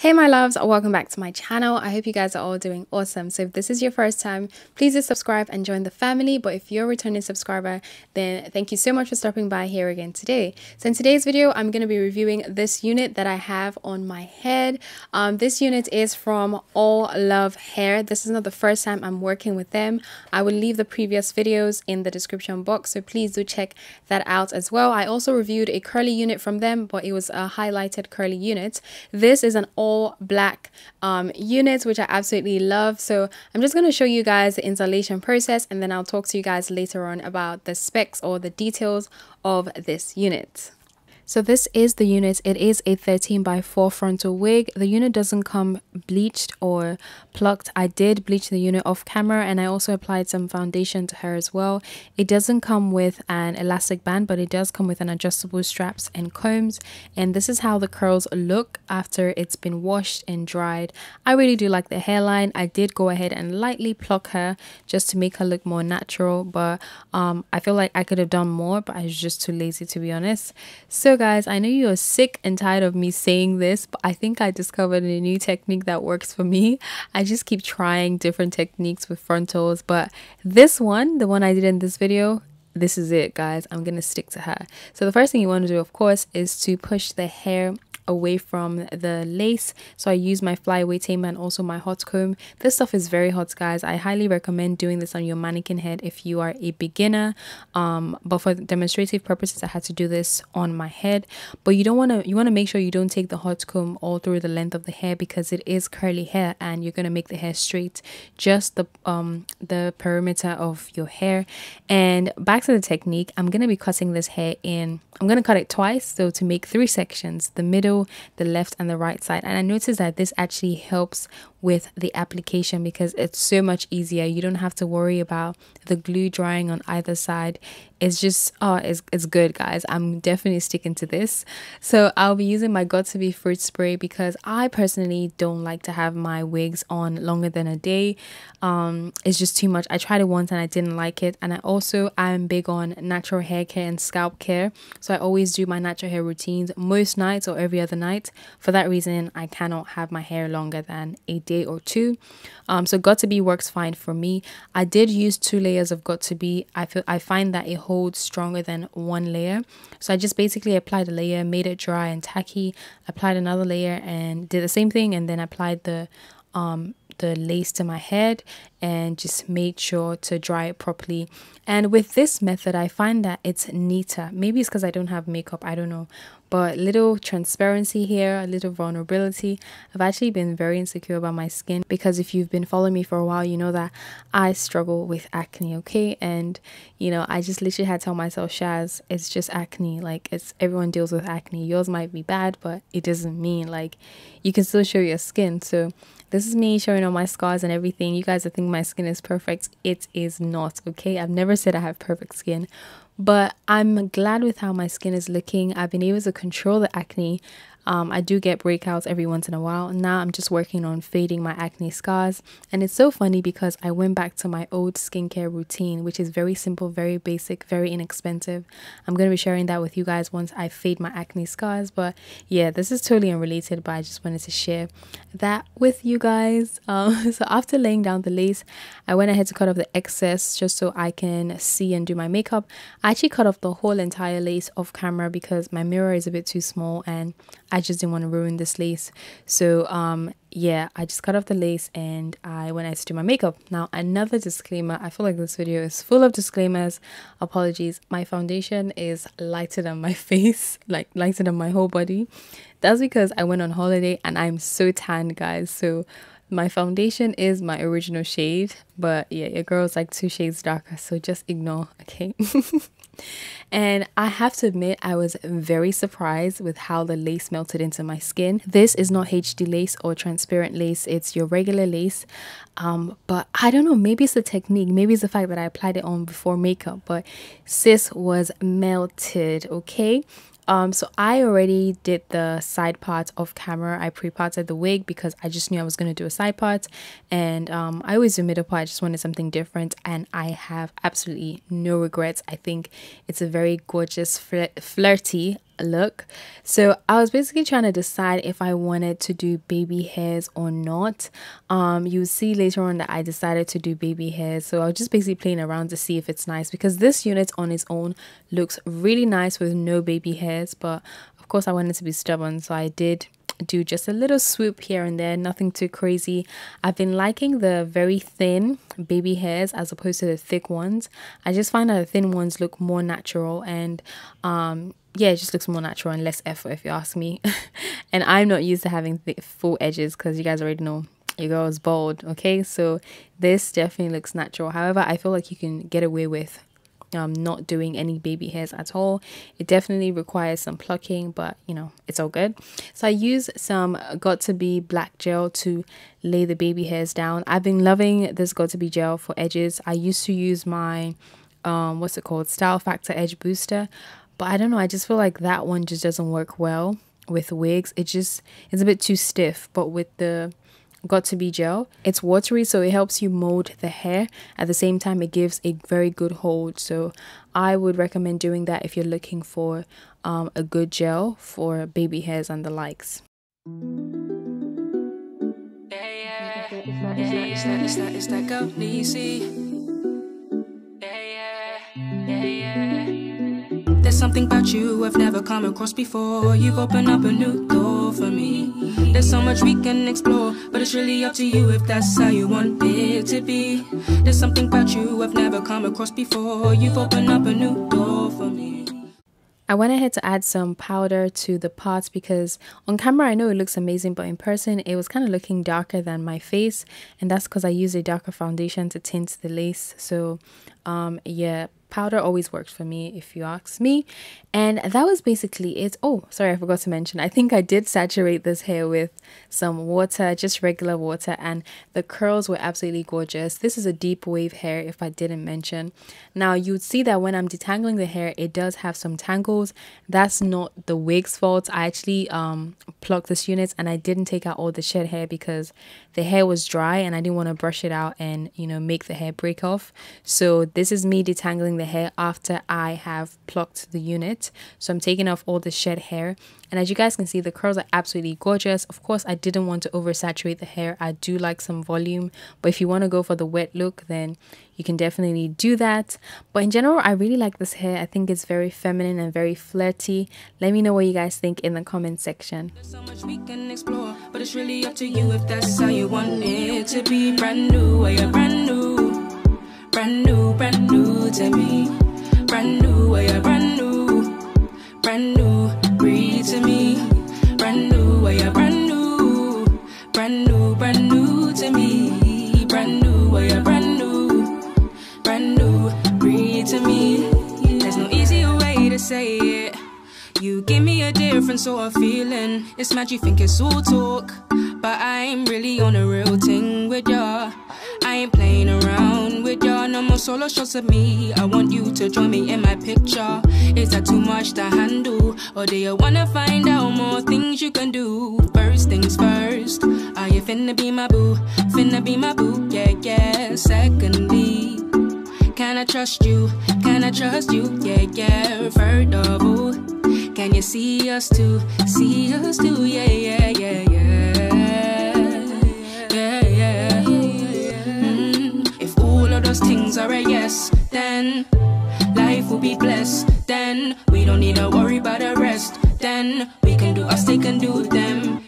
Hey my loves, welcome back to my channel. I hope you guys are all doing awesome. So if this is your first time, please do subscribe and join the family. But if you're a returning subscriber, then thank you so much for stopping by here again today. So in today's video, I'm going to be reviewing this unit that I have on my head. This unit is from Allove Hair. This is not the first time I'm working with them. I will leave the previous videos in the description box, so please do check that out as well. I also reviewed a curly unit from them, but it was a highlighted curly unit. This is an all black unit, which I absolutely love. So I'm just going to show you guys the installation process, and then I'll talk to you guys later on about the specs or the details of this unit. So this is the unit. It is a 13x4 frontal wig. The unit doesn't come bleached or plucked. I did bleach the unit off camera, and I also applied some foundation to her as well. It doesn't come with an elastic band, but it does come with an adjustable straps and combs. And this is how the curls look after it's been washed and dried. I really do like the hairline. I did go ahead and lightly pluck her just to make her look more natural, but I feel like I could have done more, but I was just too lazy, to be honest. So guys, I know you're sick and tired of me saying this, but I think I discovered a new technique that works for me. I just keep trying different techniques with frontals, but this one, the one I did in this video, this is it, guys. I'm gonna stick to her. So the first thing you want to do, of course, is to push the hair away from the lace. So I use my flyaway tamer and also my hot comb. This stuff is very hot, guys. I highly recommend doing this on your mannequin head if you are a beginner, but for demonstrative purposes I had to do this on my head. But you want to make sure you don't take the hot comb all through the length of the hair, because it is curly hair and you're going to make the hair straight, just the perimeter of your hair. And back to the technique, I'm going to be cutting this hair in. I'm going to cut it twice, so to make 3 sections: the middle, the left, and the right side. And I noticed that this actually helps with the application because it's so much easier. You don't have to worry about the glue drying on either side. It's just it's good, guys. I'm definitely sticking to this. So I'll be using my Got To Be fruit spray because I personally don't like to have my wigs on longer than a day. It's just too much. I tried it once and I didn't like it. And I'm big on natural hair care and scalp care, so I always do my natural hair routines most nights or every other night. For that reason, I cannot have my hair longer than a day or 2. So Got To Be works fine for me. I did use 2 layers of Got To Be. I find that it holds stronger than 1 layer. So I just basically applied a layer, made it dry and tacky, applied another layer and did the same thing, and then applied the lace to my head and just made sure to dry it properly. And with this method, I find that it's neater. Maybe it's because I don't have makeup, I don't know, but little transparency here, a little vulnerability. I've actually been very insecure about my skin because if you've been following me for a while, you know that I struggle with acne, okay? And you know, I just literally had to tell myself, Shaz, it's just acne. Like, everyone deals with acne. Yours might be bad, but it doesn't mean like you can still show your skin. So this is me showing all my scars and everything. You guys are thinking my skin is perfect. It is not, okay? I've never said I have perfect skin, but I'm glad with how my skin is looking. I've been able to control the acne. I do get breakouts every once in a while. Now I'm just working on fading my acne scars. And it's so funny because I went back to my old skincare routine, which is very simple, very basic, very inexpensive. I'm going to be sharing that with you guys once I fade my acne scars. But yeah, this is totally unrelated, but I just wanted to share that with you guys. So after laying down the lace, I went ahead to cut off the excess just so I can see and do my makeup. I actually cut off the whole entire lace off camera because my mirror is a bit too small and I just didn't want to ruin this lace. So yeah, I just cut off the lace and I went ahead to do my makeup. Now, another disclaimer, I feel like this video is full of disclaimers. Apologies, my foundation is lighter than my face, like lighter than my whole body. That's because I went on holiday and I'm so tan, guys. So my foundation is my original shade, but yeah, your girl's like 2 shades darker, so just ignore, okay? And I have to admit, I was very surprised with how the lace melted into my skin. This is not HD lace or transparent lace, it's your regular lace. But I don't know, maybe it's the technique, maybe it's the fact that I applied it on before makeup, but sis was melted, okay? So I already did the side part off camera. I pre-parted the wig because I just knew I was going to do a side part, and I always do middle part. I just wanted something different, and I have absolutely no regrets. I think it's a very gorgeous, flirty look. So I was basically trying to decide if I wanted to do baby hairs or not. You'll see later on that I decided to do baby hairs, so I was just basically playing around to see if it's nice, because this unit on its own looks really nice with no baby hairs, but of course I wanted to be stubborn, so I did do just a little swoop here and there, nothing too crazy. I've been liking the very thin baby hairs as opposed to the thick ones. I just find that the thin ones look more natural, and yeah, it just looks more natural and less effort, if you ask me. And I'm not used to having full edges, because you guys already know your girl is bald, okay? So this definitely looks natural. However, I feel like you can get away with not doing any baby hairs at all. It definitely requires some plucking, but you know, it's all good. So I use some Got2b black gel to lay the baby hairs down. I've been loving this Got2b gel for edges. I used to use my what's it called, Style Factor Edge Booster, but I don't know, I just feel like that one just doesn't work well with wigs. It's a bit too stiff. But with the Got2b gel, it's watery, so it helps you mold the hair. At the same time, it gives a very good hold, so I would recommend doing that if you're looking for a good gel for baby hairs and the likes. It's that girl, There's something about you I've never come across before. You've opened up a new door for me. There's so much we can explore, but it's really up to you if that's how you want it to be. There's something about you I've never come across before. You've opened up a new door for me. I went ahead to add some powder to the parts, because on camera I know it looks amazing, but in person it was kind of looking darker than my face, and that's because I used a darker foundation to tint the lace. So yeah, powder always works for me, if you ask me. And that was basically it. Oh, sorry, I forgot to mention, I think I did saturate this hair with some water, just regular water, and the curls were absolutely gorgeous. This is a deep wave hair, if I didn't mention. Now you'd see that when I'm detangling the hair, it does have some tangles. That's not the wig's fault. I actually plucked this unit and I didn't take out all the shed hair because the hair was dry and I didn't want to brush it out and, you know, make the hair break off. So this is me detangling the hair after I have plucked the unit. So I'm taking off all the shed hair, and as you guys can see, the curls are absolutely gorgeous. Of course, I didn't want to oversaturate the hair. I do like some volume, but if you want to go for the wet look, then you can definitely do that. But in general, I really like this hair. I think it's very feminine and very flirty. Let me know what you guys think in the comment section. There's so much we can explore, but it's really up to you if that's how you want it to be. Brand new, yeah, brand new, brand new, brand new to me. Brand new, yeah, brand new, brand new, breathe to me. Brand new, yeah, brand new, brand new, brand new to me. Brand new, yeah, brand new, brand new, breathe to me. There's no easier way to say it. You give me a different sort of feeling. It's mad you think it's all talk, but I'm really on a real thing with ya. I ain't playing around with ya. No more solo shots of me. I want you to join me in my picture. Is that too much to handle, or do you wanna find out more things you can do? First things first, are you finna be my boo? Finna be my boo, yeah, yeah. Secondly, can I trust you? Can I trust you? Yeah, yeah. Third of all, can you see us too? See us too? Yeah, yeah, yeah, yeah. Yeah, yeah. If all of those things are a yes, then life will be blessed. Then we don't need to worry about the rest. Then we can do us, they can do them.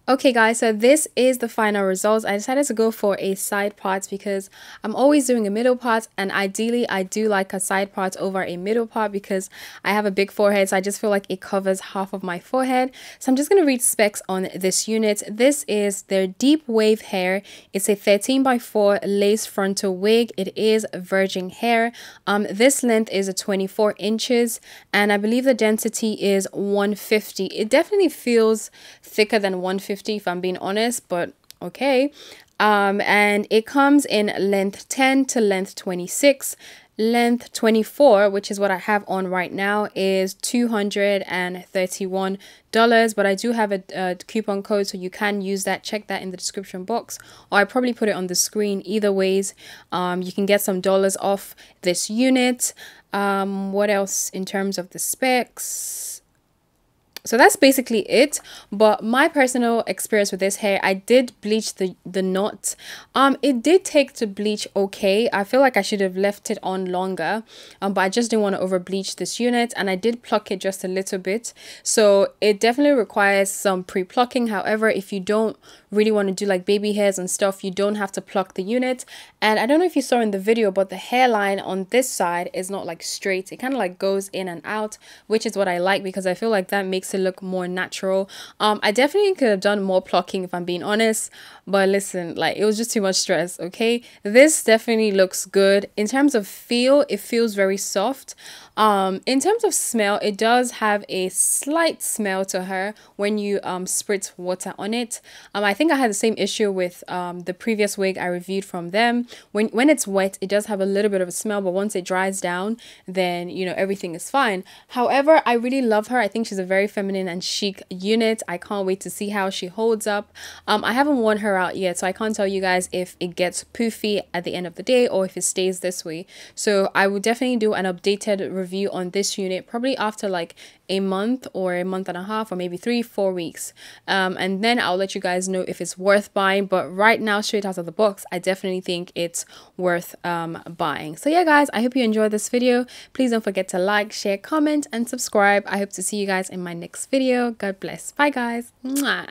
Okay guys, so this is the final results. I decided to go for a side part because I'm always doing a middle part, and ideally I do like a side part over a middle part because I have a big forehead, so I just feel like it covers half of my forehead. So I'm just going to read specs on this unit. This is their deep wave hair. It's a 13x4 lace frontal wig. It is virgin hair. This length is 24 inches, and I believe the density is 150. It definitely feels thicker than 150 if I'm being honest, but okay. And it comes in length 10 to length 26. Length 24, which is what I have on right now, is $231, but I do have a coupon code, so you can use that. Check that in the description box, or I probably put it on the screen. Either ways, you can get some dollars off this unit. What else in terms of the specs? So that's basically it. But my personal experience with this hair, I did bleach the knot. It did take to bleach okay. I feel like I should have left it on longer, but I just didn't want to over bleach this unit, and I did pluck it just a little bit. So it definitely requires some pre-plucking. However, if you don't really want to do like baby hairs and stuff, you don't have to pluck the unit. And I don't know if you saw in the video, but the hairline on this side is not like straight. It kind of like goes in and out, which is what I like, because I feel like that makes it look more natural. I definitely could have done more plucking if I'm being honest, but listen, like it was just too much stress. Okay, this definitely looks good. In terms of feel, it feels very soft. In terms of smell, it does have a slight smell to her when you spritz water on it. I think I had the same issue with the previous wig I reviewed from them. When it's wet, it does have a little bit of a smell, but once it dries down, then you know everything is fine. However, I really love her. I think she's a very feminine and chic unit. I can't wait to see how she holds up. I haven't worn her out yet, so I can't tell you guys if it gets poofy at the end of the day or if it stays this way. So I would definitely do an updated review on this unit probably after like a month or a month and a half, or maybe 3-4 weeks, and then I'll let you guys know if it's worth buying. But right now, straight out of the box, I definitely think it's worth buying. So yeah guys, I hope you enjoyed this video. Please don't forget to like, share, comment and subscribe. I hope to see you guys in my next video. God bless. Bye guys. Mwah.